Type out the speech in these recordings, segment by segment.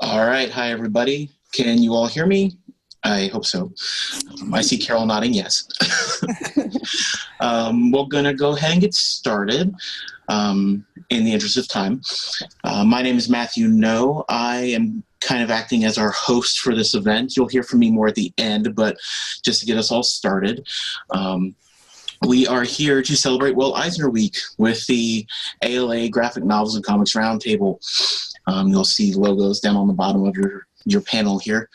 All right. Hi, everybody. Can you all hear me? I hope so. I see Carol nodding yes. We're going to go ahead and get started in the interest of time. My name is Matthew No. I am kind of acting as our host for this event. You'll hear from me more at the end, but just to get us all started, we are here to celebrate Will Eisner Week with the ALA Graphic Novels and Comics Roundtable. You'll see logos down on the bottom of your panel here.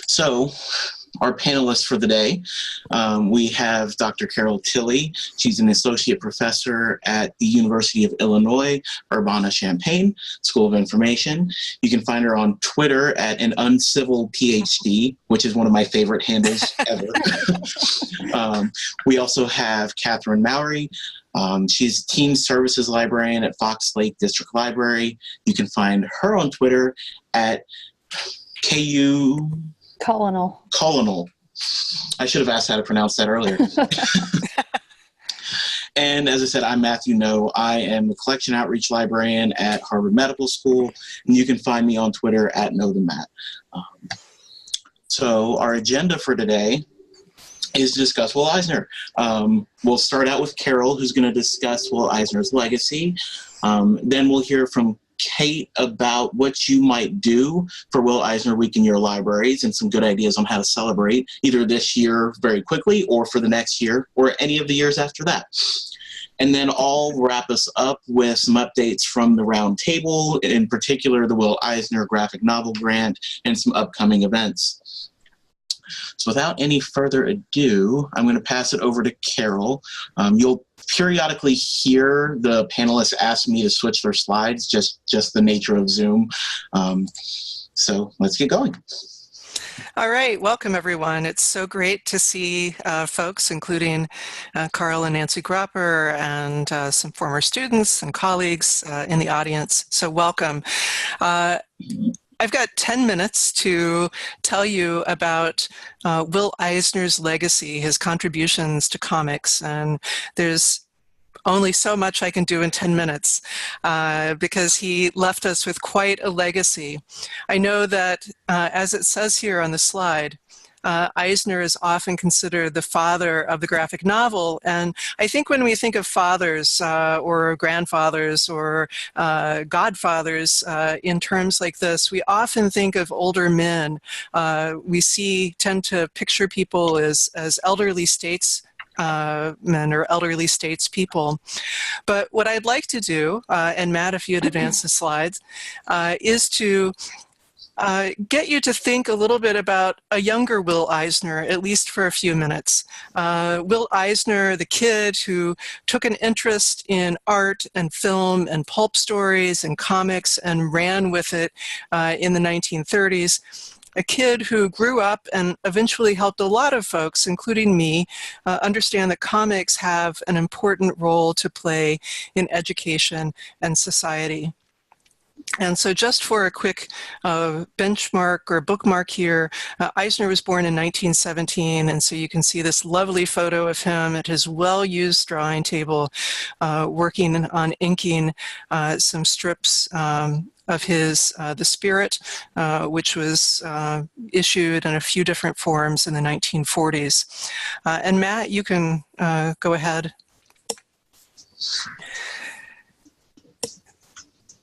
So our panelists for the day, we have Dr. Carol Tilley. She's an associate professor at the University of Illinois, Urbana-Champaign School of Information. You can find her on Twitter at an uncivil PhD, which is one of my favorite handles ever. We also have Katherine Mowery. She's Team Services Librarian at Fox Lake District Library. You can find her on Twitter at KU... Colonel. I should have asked how to pronounce that earlier. And as I said, I'm Matthew No. I am a collection outreach librarian at Harvard Medical School, and you can find me on Twitter at KnowTheMatt. So our agenda for today is to discuss Will Eisner. We'll start out with Carol, who's going to discuss Will Eisner's legacy. Then we'll hear from Kate about what you might do for Will Eisner Week in your libraries and some good ideas on how to celebrate either this year very quickly or for the next year or any of the years after that. And then I'll wrap us up with some updates from the round table, in particular the Will Eisner graphic novel grant and some upcoming events. So without any further ado, I'm going to pass it over to Carol. You'll periodically hear the panelists ask me to switch their slides, just the nature of Zoom. So let's get going. All right, welcome everyone. It's so great to see folks, including Carl and Nancy Gropper and some former students and colleagues in the audience. So welcome. I've got 10 minutes to tell you about Will Eisner's legacy, his contributions to comics, and there's only so much I can do in 10 minutes because he left us with quite a legacy. I know that, as it says here on the slide, Eisner is often considered the father of the graphic novel, and I think when we think of fathers or grandfathers or godfathers in terms like this, we often think of older men. We tend to picture people as elderly statesmen or elderly statespeople. But what I'd like to do, and Matt, if you'd advance the slides, is to get you to think a little bit about a younger Will Eisner, at least for a few minutes. Will Eisner, the kid who took an interest in art and film and pulp stories and comics and ran with it in the 1930s. A kid who grew up and eventually helped a lot of folks, including me, understand that comics have an important role to play in education and society. And so just for a quick benchmark or bookmark here, Eisner was born in 1917, and so you can see this lovely photo of him at his well-used drawing table, working on inking some strips of his The Spirit, which was issued in a few different forms in the 1940s. And Matt, you can go ahead.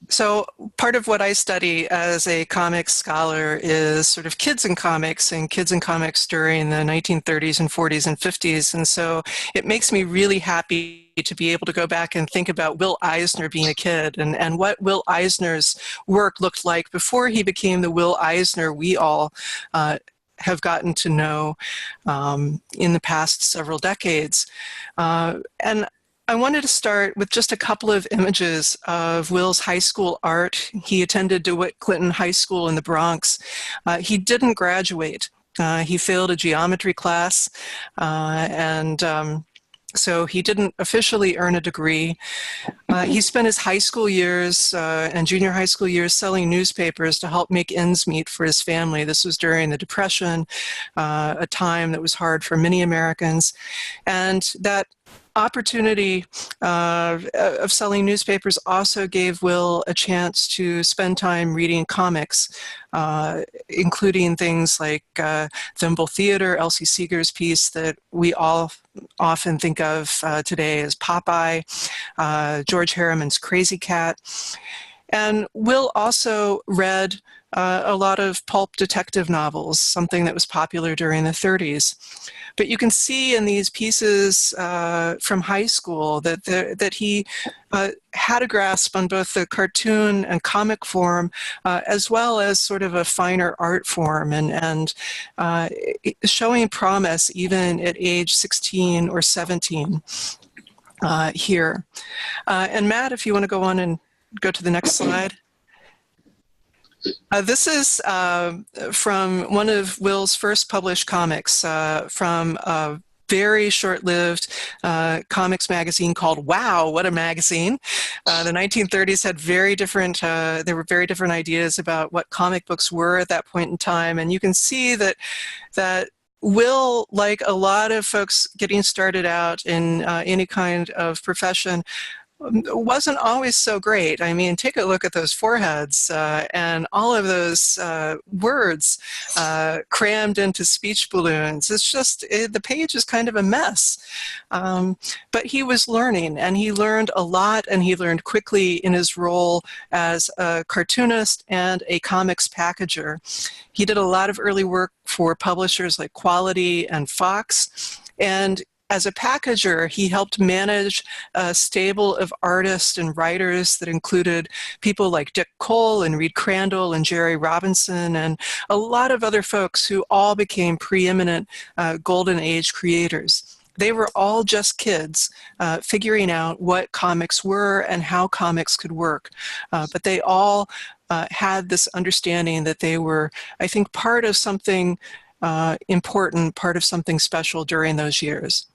So part of what I study as a comics scholar is sort of kids in comics and kids in comics during the 1930s and 40s and 50s. And so it makes me really happy to be able to go back and think about Will Eisner being a kid and what Will Eisner's work looked like before he became the Will Eisner we all have gotten to know in the past several decades. And I wanted to start with just a couple of images of Will's high school art. He attended DeWitt Clinton High School in the Bronx. He didn't graduate. He failed a geometry class, so he didn't officially earn a degree. He spent his high school years and junior high school years selling newspapers to help make ends meet for his family. This was during the Depression, a time that was hard for many Americans. And that opportunity of selling newspapers also gave Will a chance to spend time reading comics, including things like Thimble Theater, Elsie Seeger's piece that we all often think of today as Popeye, George Harriman's Crazy Cat. And Will also read a lot of pulp detective novels, something that was popular during the 30s. But you can see in these pieces from high school that he had a grasp on both the cartoon and comic form, as well as sort of a finer art form, and showing promise even at age 16 or 17 here. And Matt, if you want to go on and go to the next slide. This is from one of Will's first published comics from a very short-lived comics magazine called Wow, What a Magazine. The 1930s had very different, there were very different ideas about what comic books were at that point in time. And you can see that Will, like a lot of folks getting started out in any kind of profession, wasn't always so great. I mean, take a look at those foreheads and all of those words crammed into speech balloons. It's just, the page is kind of a mess. But he was learning, and he learned a lot, and he learned quickly in his role as a cartoonist and a comics packager. He did a lot of early work for publishers like Quality and Fox, and as a packager, he helped manage a stable of artists and writers that included people like Dick Cole and Reed Crandall and Jerry Robinson and a lot of other folks who all became preeminent Golden Age creators. They were all just kids figuring out what comics were and how comics could work. But they all had this understanding that they were, I think, part of something important, part of something special during those years.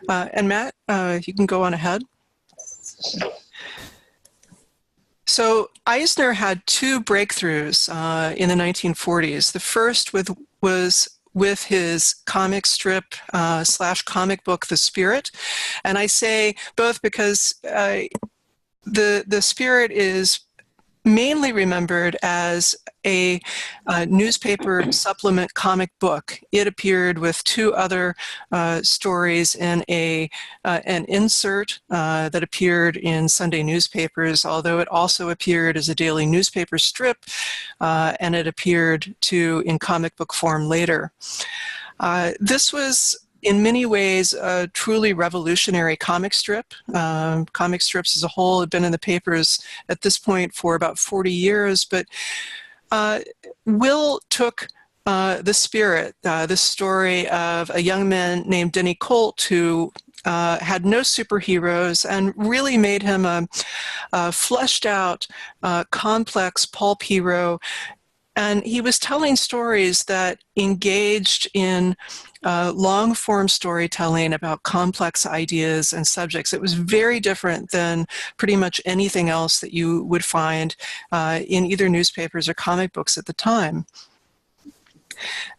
And Matt, you can go on ahead. So Eisner had two breakthroughs in the 1940s. The first was with his comic strip slash comic book, The Spirit. And I say both because the Spirit is mainly remembered as a newspaper supplement comic book. It appeared with two other stories in an insert that appeared in Sunday newspapers, although it also appeared as a daily newspaper strip, and it appeared too in comic book form later. This was in many ways a truly revolutionary comic strip. Comic strips as a whole had been in the papers at this point for about 40 years, but Will took The Spirit, this story of a young man named Denny Colt who had no superheroes, and really made him a fleshed out, complex pulp hero. And he was telling stories that engaged in long-form storytelling about complex ideas and subjects. It was very different than pretty much anything else that you would find in either newspapers or comic books at the time.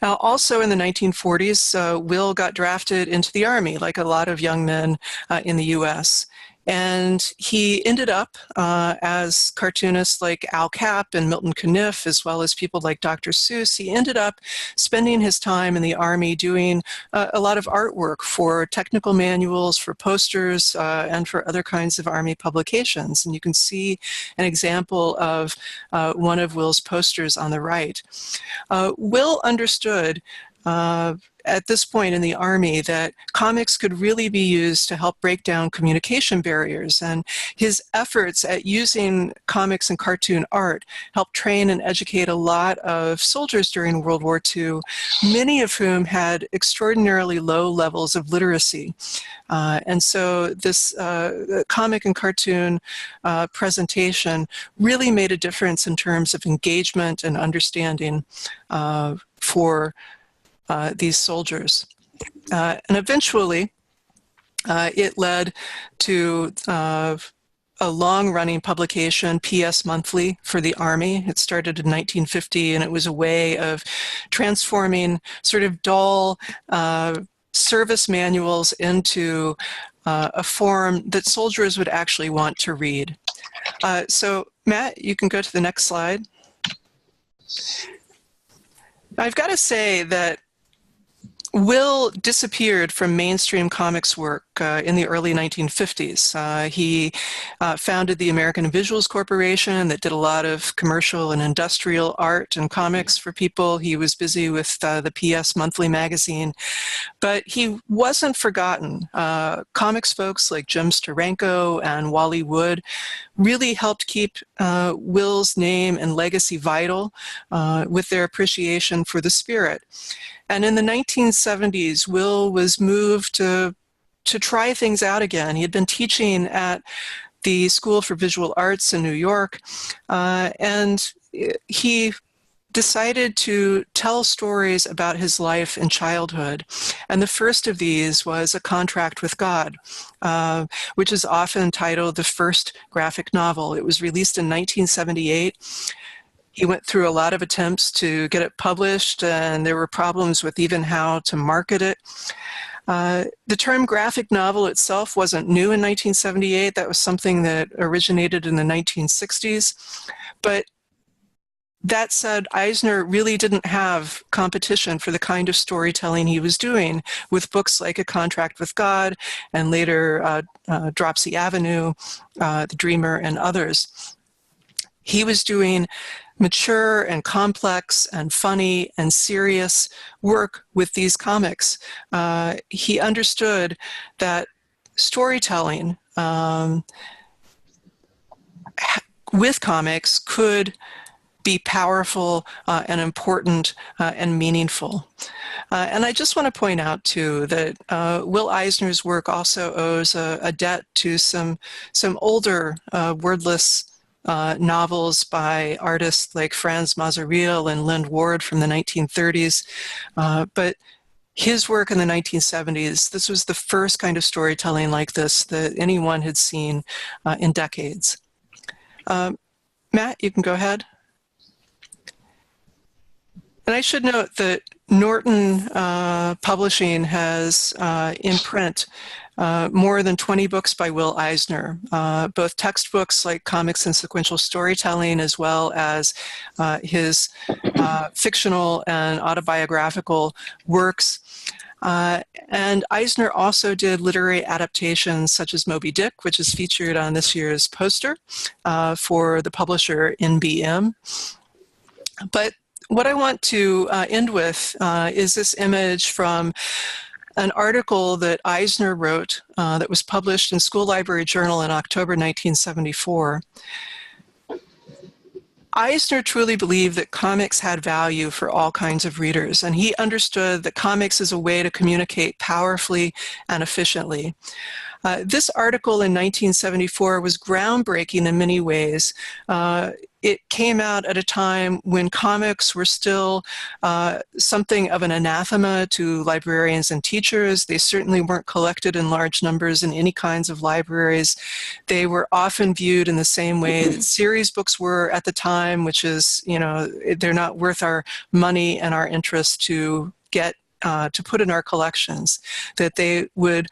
Now, also in the 1940s, Will got drafted into the Army, like a lot of young men in the U.S., and he ended up as cartoonists like Al Capp and Milton Caniff, as well as people like Dr. Seuss. He ended up spending his time in the Army doing a lot of artwork for technical manuals, for posters, and for other kinds of Army publications. And you can see an example of one of Will's posters on the right. Will understood at this point in the Army that comics could really be used to help break down communication barriers, and his efforts at using comics and cartoon art helped train and educate a lot of soldiers during World War II, many of whom had extraordinarily low levels of literacy. And so this comic and cartoon presentation really made a difference in terms of engagement and understanding for these soldiers. And eventually, it led to a long-running publication, PS Monthly, for the Army. It started in 1950, and it was a way of transforming sort of dull service manuals into a form that soldiers would actually want to read. So Matt, you can go to the next slide. I've got to say that Will disappeared from mainstream comics work in the early 1950s. He founded the American Visuals Corporation that did a lot of commercial and industrial art and comics for people. He was busy with the PS Monthly magazine, but he wasn't forgotten. Comics folks like Jim Steranko and Wally Wood really helped keep Will's name and legacy vital with their appreciation for the spirit. And in the 1970s, Will was moved to try things out again. He had been teaching at the School for Visual Arts in New York, and he decided to tell stories about his life and childhood. And the first of these was A Contract with God, which is often titled the first graphic novel. It was released in 1978. He went through a lot of attempts to get it published, and there were problems with even how to market it. The term graphic novel itself wasn't new in 1978. That was something that originated in the 1960s. But that said, Eisner really didn't have competition for the kind of storytelling he was doing with books like A Contract with God and later Dropsy Avenue, The Dreamer, and others. He was doing mature and complex and funny and serious work with these comics. He understood that storytelling with comics could be powerful and important and meaningful. And I just want to point out, too, that Will Eisner's work also owes a debt to some older wordless novels by artists like Franz Mazaril and Lind Ward from the 1930s. But his work in the 1970s, this was the first kind of storytelling like this that anyone had seen in decades. Matt, you can go ahead. And I should note that Norton Publishing has in print more than 20 books by Will Eisner, both textbooks like Comics and Sequential Storytelling, as well as his fictional and autobiographical works. And Eisner also did literary adaptations such as Moby Dick, which is featured on this year's poster for the publisher NBM. But what I want to end with is this image from an article that Eisner wrote that was published in School Library Journal in October 1974. Eisner truly believed that comics had value for all kinds of readers, and he understood that comics is a way to communicate powerfully and efficiently. This article in 1974 was groundbreaking in many ways. It came out at a time when comics were still something of an anathema to librarians and teachers. They certainly weren't collected in large numbers in any kinds of libraries. They were often viewed in the same way that series books were at the time, which is, you know, they're not worth our money and our interest to get to put in our collections, that they would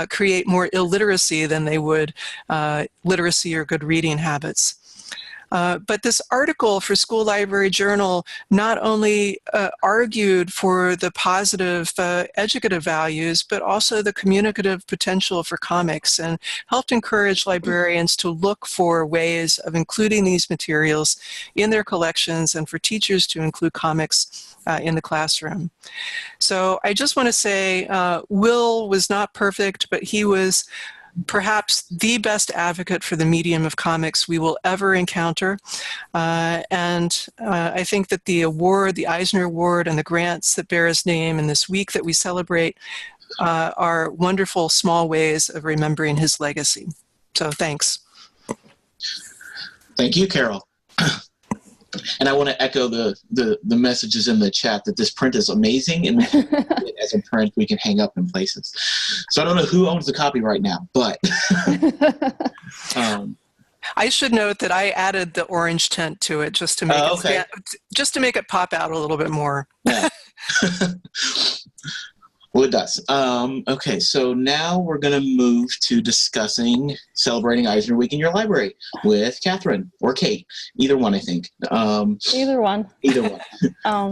create more illiteracy than they would literacy or good reading habits. But this article for School Library Journal not only argued for the positive educative values, but also the communicative potential for comics, and helped encourage librarians to look for ways of including these materials in their collections and for teachers to include comics in the classroom. So I just want to say Will was not perfect, but he was perhaps the best advocate for the medium of comics we will ever encounter. And I think that the award, the Eisner Award, and the grants that bear his name in this week that we celebrate are wonderful small ways of remembering his legacy. So thanks. Thank you, Carol. And I want to echo the messages in the chat that this print is amazing, and as a print we can hang up in places. So I don't know who owns the copy right now, but I should note that I added the orange tint to it just to make it just to make it pop out a little bit more. Yeah. Well, it does. Okay, so now we're going to move to discussing celebrating Eisner Week in your library with Katherine or Kate. Either one, I think. Either one. Either one.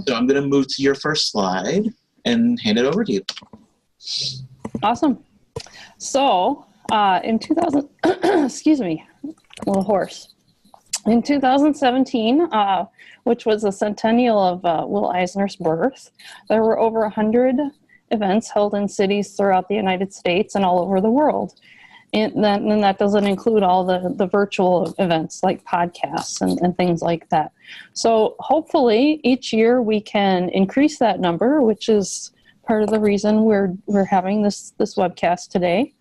So I'm going to move to your first slide and hand it over to you. Awesome. So in 2000, excuse me, a little hoarse. In 2017, which was the centennial of Will Eisner's birth, there were over 100 events held in cities throughout the United States and all over the world. And that doesn't include all the virtual events like podcasts and things like that. So hopefully each year we can increase that number, which is part of the reason we're having this webcast today.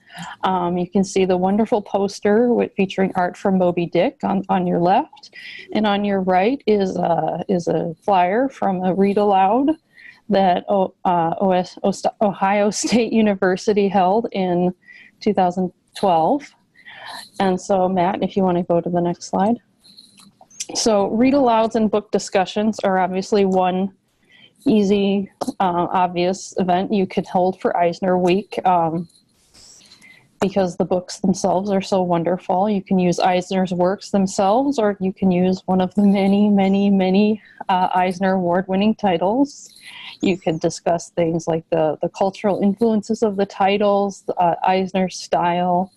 You can see the wonderful poster featuring art from Moby Dick on your left, and on your right is a flyer from a read aloud that Ohio State University held in 2012. And so, Matt, if you want to go to the next slide. So read alouds and book discussions are obviously one easy, obvious event you could hold for Eisner Week. Because the books themselves are so wonderful. You can use Eisner's works themselves, or you can use one of the many, many, many Eisner award-winning titles. You can discuss things like the cultural influences of the titles, Eisner's style,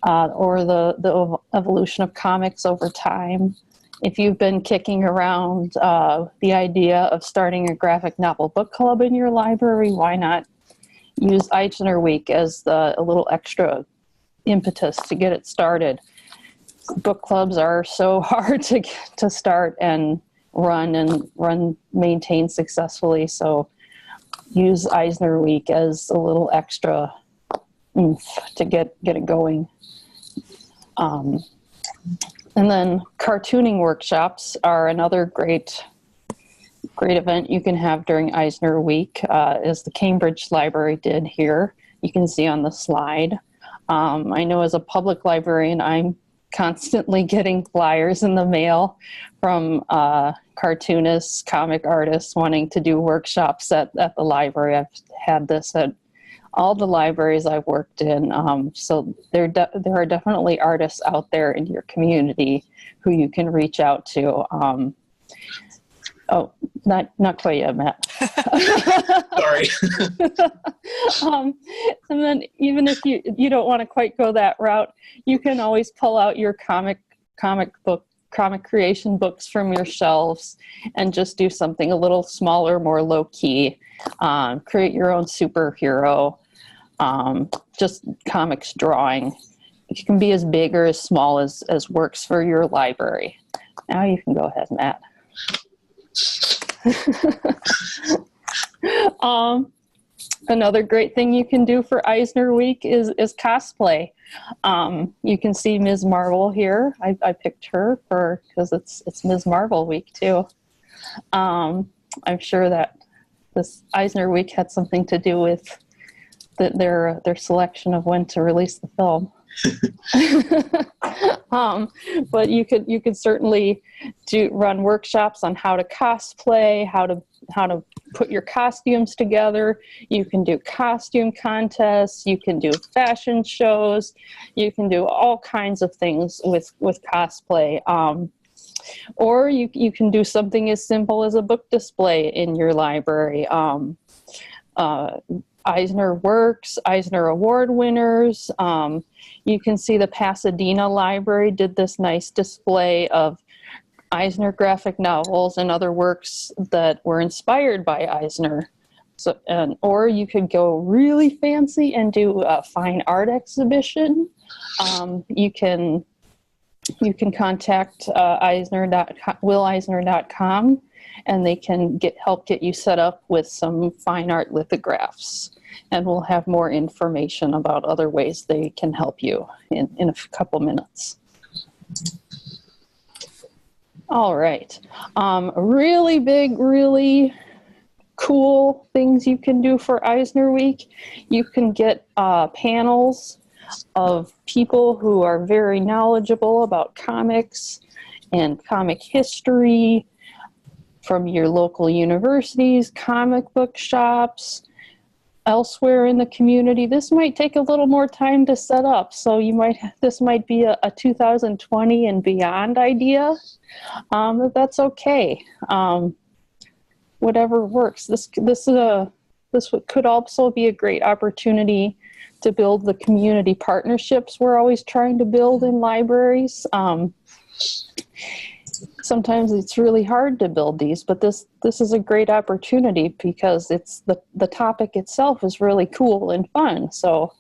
or the evolution of comics over time. If you've been kicking around the idea of starting a graphic novel book club in your library, why not use Eisner Week as a little extra impetus to get it started? Book clubs are so hard to start and maintain successfully. So use Eisner Week as a little extra oomph to get it going. And then cartooning workshops are another great event you can have during Eisner Week, as the Cambridge Library did here. You can see on the slide. I know as a public librarian, I'm constantly getting flyers in the mail from cartoonists, comic artists wanting to do workshops at the library. I've had this at all the libraries I've worked in. So there are definitely artists out there in your community who you can reach out to. Oh, not quite yet, Matt. Sorry. And then even if you don't want to quite go that route, you can always pull out your comic creation books from your shelves and just do something a little smaller, more low key. Create your own superhero. Just comics drawing. It can be as big or as small as works for your library. Now you can go ahead, Matt. Another great thing you can do for Eisner Week is cosplay. You can see Ms. Marvel here. I picked her because it's Ms. Marvel Week too. I'm sure that this Eisner Week had something to do with their selection of when to release the film. But you could certainly run workshops on how to cosplay, how to put your costumes together. You can do costume contests. You can do fashion shows. You can do all kinds of things with cosplay. Or you can do something as simple as a book display in your library. Eisner works, Eisner Award winners. You can see the Pasadena Library did this nice display of Eisner graphic novels and other works that were inspired by Eisner. So, or you could go really fancy and do a fine art exhibition. You can contact WillEisner.com, and they can help get you set up with some fine art lithographs. And we'll have more information about other ways they can help you in a couple minutes. All right. Really big, really cool things you can do for Eisner Week. You can get panels of people who are very knowledgeable about comics and comic history from your local universities, comic book shops, elsewhere in the community, this might take a little more time to set up. So this might be a 2020 and beyond idea. That's okay. Whatever works. This could also be a great opportunity to build the community partnerships we're always trying to build in libraries. Sometimes it's really hard to build these, but this is a great opportunity because it's the topic itself is really cool and fun. So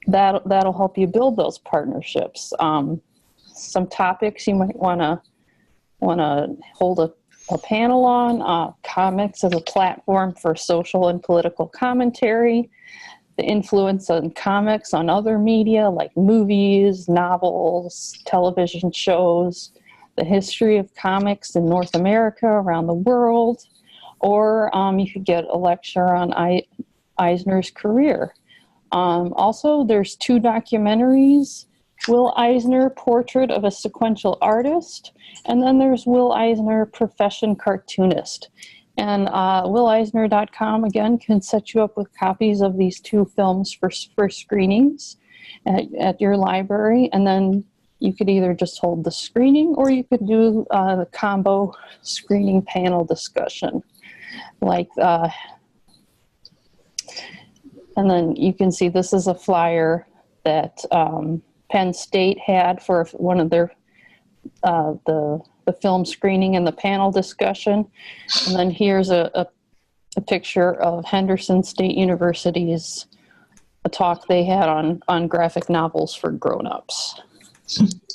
that'll help you build those partnerships. Some topics you might want to hold a panel on: comics as a platform for social and political commentary, the influence on comics on other media like movies, novels, television shows, the history of comics in North America, around the world, or you could get a lecture on Eisner's career. Also, there's 2 documentaries: Will Eisner, Portrait of a Sequential Artist, and then there's Will Eisner, Profession Cartoonist. And WillEisner.com, again, can set you up with copies of these 2 films for screenings at your library. And then you could either just hold the screening, or you could do the combo screening panel discussion. And then you can see this is a flyer that Penn State had for one of their the film screening and the panel discussion. And then here's a picture of Henderson State University's a talk they had on graphic novels for grown-ups,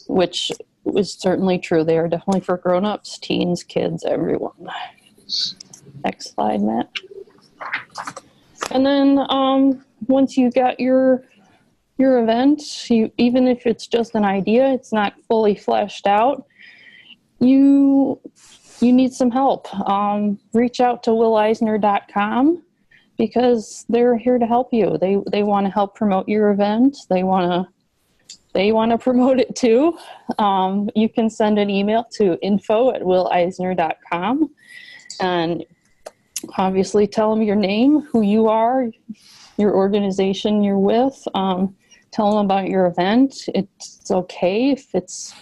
which was certainly true. They are definitely for grown-ups, teens, kids, everyone. Next slide, Matt. And then once you got your event, even if it's just an idea, it's not fully fleshed out, you need some help. Reach out to WillEisner.com because they're here to help you. They want to help promote your event. They want to promote it too. You can send an email to info@WillEisner.com and obviously tell them your name, who you are, your organization you're with. Tell them about your event. It's okay if it's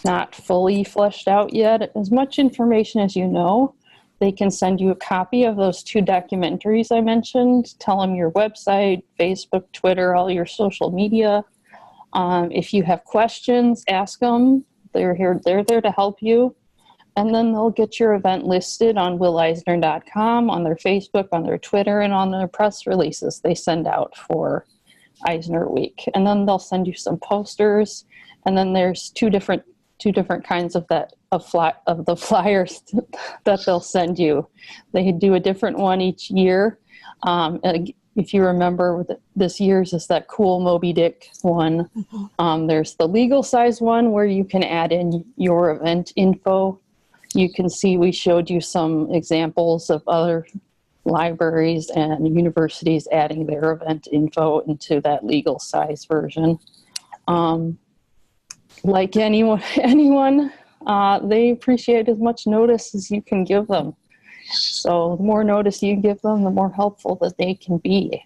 not fully fleshed out yet. As much information as you know. They can send you a copy of those 2 documentaries I mentioned. Tell them your website, Facebook, Twitter, all your social media. If you have questions, ask them. They're there to help you. And then they'll get your event listed on WillEisner.com, on their Facebook, on their Twitter, and on their press releases they send out for Eisner Week. And then they'll send you some posters. And then there's two different kinds of the flyers that they'll send you. They do a different one each year. If you remember, this year's is that cool Moby Dick one. There's the legal size one where you can add in your event info. You can see we showed you some examples of other libraries and universities adding their event info into that legal size version. Like anyone, they appreciate as much notice as you can give them. So the more notice you give them, the more helpful that they can be.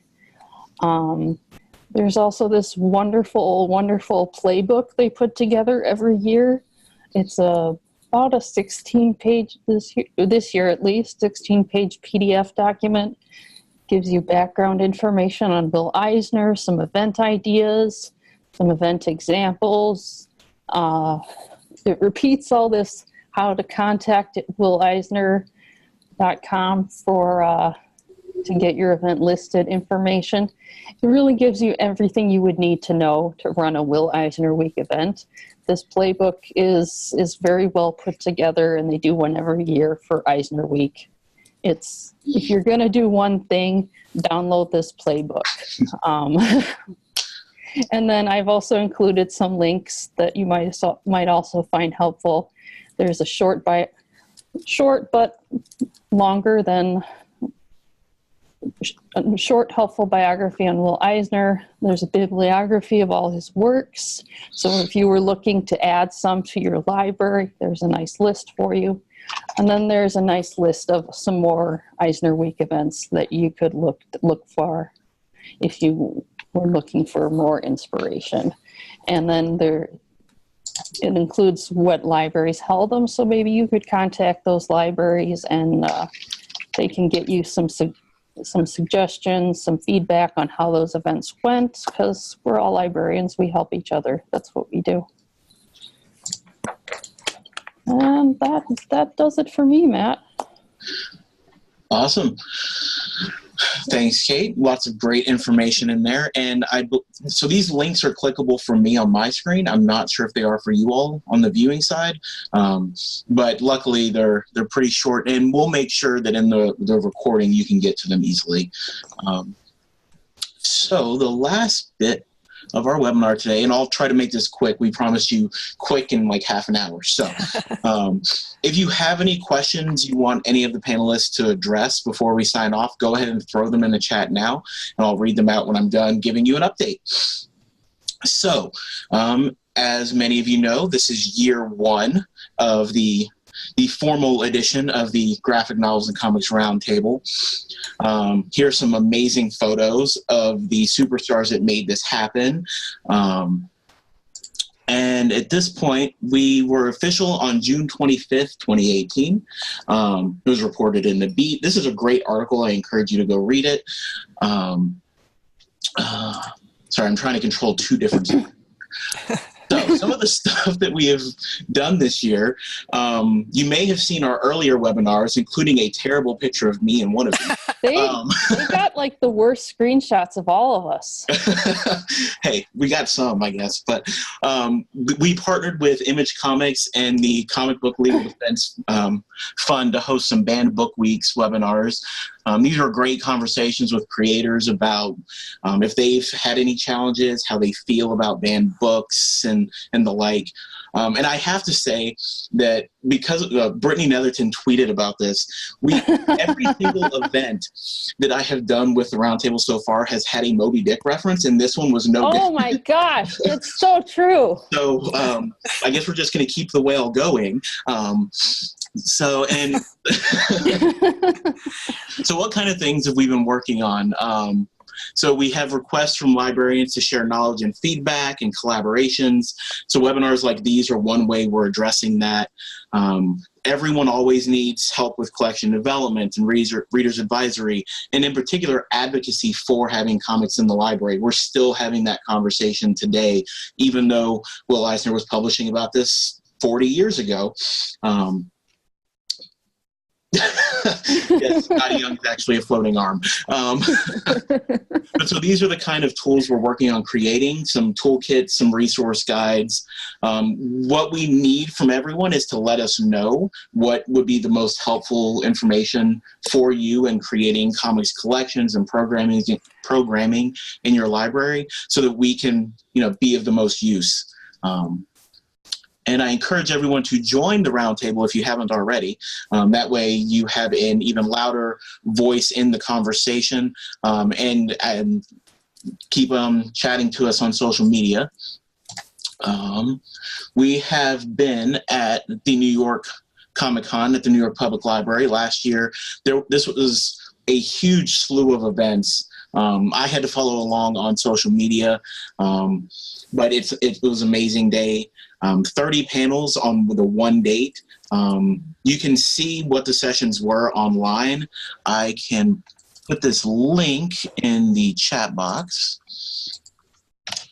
There's also this wonderful, wonderful playbook they put together every year. It's about a 16-page, this year at least, 16-page PDF document. Gives you background information on Will Eisner, some event ideas, some event examples. It repeats all this, how to contact at WillEisner.com to get your event listed information. It really gives you everything you would need to know to run a Will Eisner Week event. This playbook is very well put together, and they do one every year for Eisner Week. If you're going to do one thing, download this playbook. And then I've also included some links that you might also find helpful. There's a short but longer than short helpful biography on Will Eisner. There's a bibliography of all his works. So if you were looking to add some to your library, there's a nice list for you. And then there's a nice list of some more Eisner Week events that you could look for if you were looking for more inspiration. And then it includes what libraries held them, so maybe you could contact those libraries and they can get you some suggestions, some feedback on how those events went, because we're all librarians, we help each other. That's what we do. And that does it for me, Matt. Awesome. Thanks, Kate. Lots of great information in there. And so these links are clickable for me on my screen. I'm not sure if they are for you all on the viewing side, but luckily they're pretty short, and we'll make sure that in the recording you can get to them easily. So the last bit of our webinar today, and I'll try to make this quick. We promised you quick in like half an hour. So if you have any questions you want any of the panelists to address before we sign off, go ahead and throw them in the chat now, and I'll read them out when I'm done giving you an update. So as many of you know, this is year one of the formal edition of the Graphic Novels and Comics Roundtable. Here's some amazing photos of the superstars that made this happen. And at this point, we were official on June 25th, 2018. It was reported in The Beat. This is a great article. I encourage you to go read it. Sorry, I'm trying to control two different So some of the stuff that we have done this year, you may have seen our earlier webinars, including a terrible picture of me in one of them. They got like the worst screenshots of all of us. Hey, we got some, I guess. But we partnered with Image Comics and the Comic Book Legal Defense Fund to host some Banned Book Weeks webinars. These are great conversations with creators about if they've had any challenges, how they feel about banned books and the like. And I have to say that because Brittany Netherton tweeted about this, every single event that I have done with the Roundtable so far has had a Moby Dick reference, and this one was no different. Oh my gosh, it's so true. So I guess we're just going to keep the whale going. So what kind of things have we been working on? So we have requests from librarians to share knowledge and feedback and collaborations. So webinars like these are one way we're addressing that. Everyone always needs help with collection development and reader's advisory, and in particular advocacy for having comics in the library. We're still having that conversation today, even though Will Eisner was publishing about this 40 years ago. Yes, Scotty Young is actually a floating arm. But so these are the kind of tools we're working on creating, some toolkits, some resource guides. What we need from everyone is to let us know what would be the most helpful information for you in creating comics collections and programming in your library so that we can, be of the most use. And I encourage everyone to join the roundtable if you haven't already. That way you have an even louder voice in the conversation, and keep chatting to us on social media. We have been at the New York Comic-Con at the New York Public Library last year. This was a huge slew of events. I had to follow along on social media, but it was an amazing day. 30 panels on the one date. You can see what the sessions were online. I can put this link in the chat box.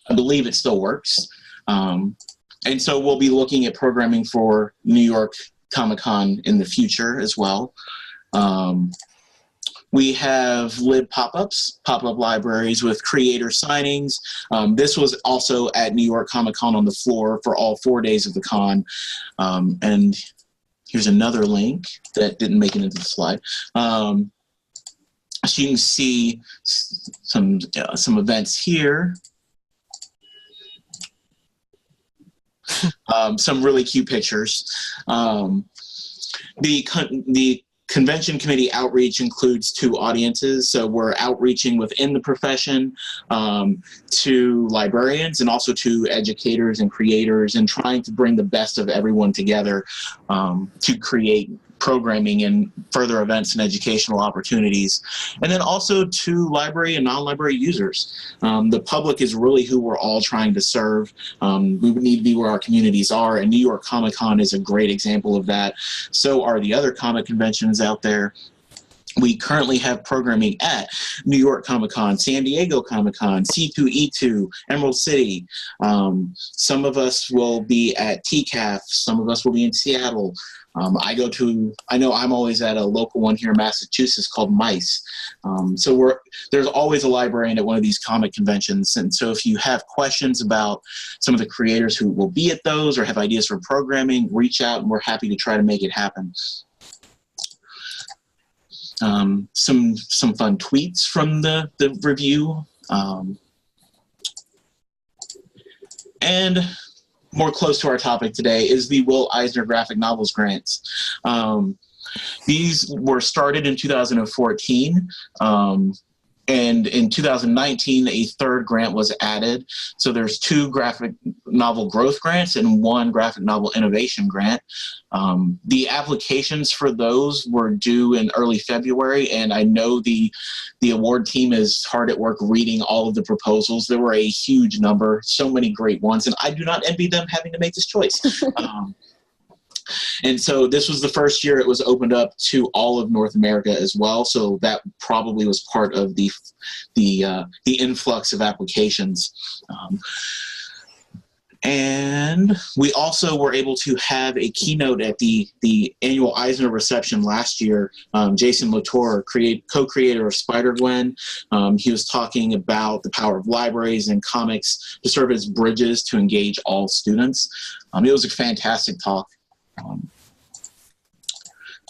I believe it still works. And so we'll be looking at programming for New York Comic-Con in the future as well. We have lib pop-ups, pop-up libraries with creator signings. This was also at New York Comic-Con on the floor for all 4 days of the con. And here's another link that didn't make it into the slide. So you can see some events here. Some really cute pictures. The Convention Committee outreach includes two audiences. So we're outreaching within the profession to librarians and also to educators and creators, and trying to bring the best of everyone together to create programming and further events and educational opportunities. And then also to library and non-library users. The public is really who we're all trying to serve. We need to be where our communities are, and New York Comic Con is a great example of that. So are the other comic conventions out there. We currently have programming at New York Comic Con, San Diego Comic Con, C2E2, Emerald City. Some of us will be at TCAF. Some of us will be in Seattle. I know I'm always at a local one here in Massachusetts called MICE. So there's always a librarian at one of these comic conventions. And so if you have questions about some of the creators who will be at those or have ideas for programming, reach out and we're happy to try to make it happen. Some fun tweets from the review. And more close to our topic today is the Will Eisner Graphic Novels Grants. These were started in 2014. And in 2019, a third grant was added. So there's 2 graphic novel growth grants and 1 graphic novel innovation grant. The applications for those were due in early February, and I know the award team is hard at work reading all of the proposals. There were a huge number, so many great ones, and I do not envy them having to make this choice. And so this was the first year it was opened up to all of North America as well. So that probably was part of the influx of applications. And we also were able to have a keynote at the annual Eisner reception last year. Jason Latour, co-creator of Spider-Gwen, he was talking about the power of libraries and comics to serve as bridges to engage all students. It was a fantastic talk.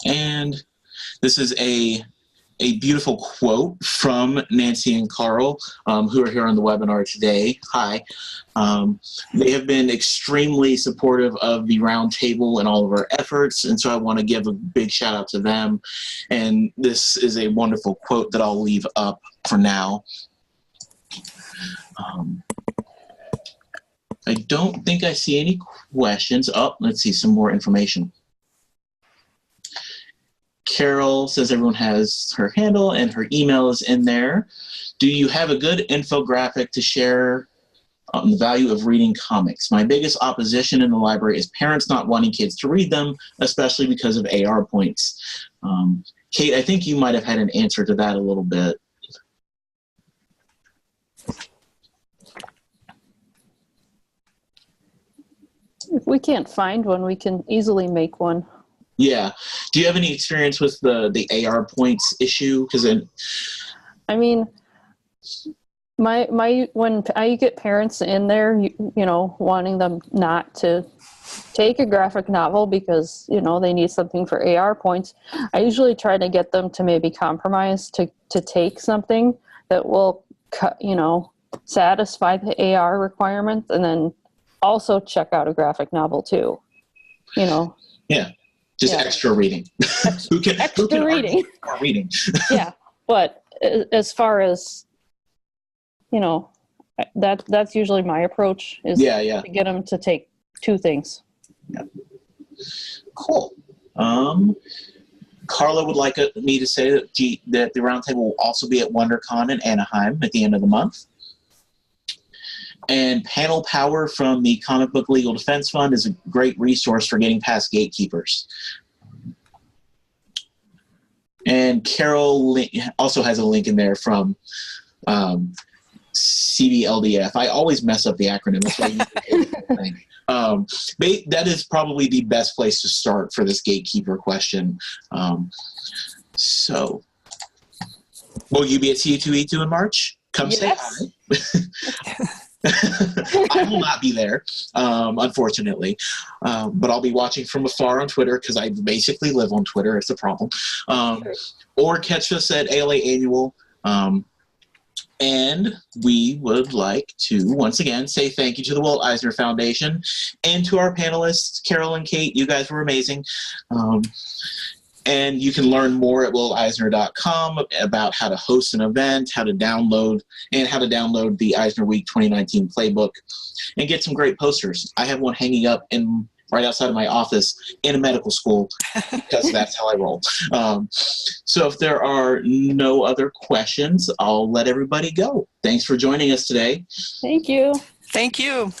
And this is a beautiful quote from Nancy and Carl, who are here on the webinar today. Hi. They have been extremely supportive of the roundtable and all of our efforts, and so I want to give a big shout out to them. And this is a wonderful quote that I'll leave up for now. I don't think I see any questions. Oh, let's see some more information. Carol says everyone has her handle and her email is in there. Do you have a good infographic to share on the value of reading comics? My biggest opposition in the library is parents not wanting kids to read them, especially because of AR points. Kate, I think you might have had an answer to that a little bit. If we can't find one, we can easily make one. Yeah. Do you have any experience with the AR points issue? Because I mean, when I get parents in there, you know, wanting them not to take a graphic novel because, you know, they need something for AR points, I usually try to get them to maybe compromise to take something that will, you know, satisfy the AR requirements, and then also check out a graphic novel too, you know. Yeah. Just extra reading. Who can reading? More reading. Yeah, but as far as, you know, that's usually my approach is to get them to take 2 things. Yeah. Cool. Carla would like me to say that the roundtable will also be at WonderCon in Anaheim at the end of the month. And Panel Power from the Comic Book Legal Defense Fund is a great resource for getting past gatekeepers. And Carol also has a link in there from CBLDF. I always mess up the acronym. That's why that is probably the best place to start for this gatekeeper question. So, will you be at C2E2 in March? Come say hi. I will not be there, unfortunately, but I'll be watching from afar on Twitter because I basically live on Twitter. It's a problem. Or catch us at ALA Annual. And we would like to, once again, say thank you to the Will Eisner Foundation and to our panelists, Carol and Kate. You guys were amazing. And you can learn more at willeisner.com about how to host an event, how to download the Eisner Week 2019 playbook, and get some great posters. I have one hanging up in right outside of my office in a medical school because that's how I roll. So if there are no other questions, I'll let everybody go. Thanks for joining us today. Thank you. Thank you.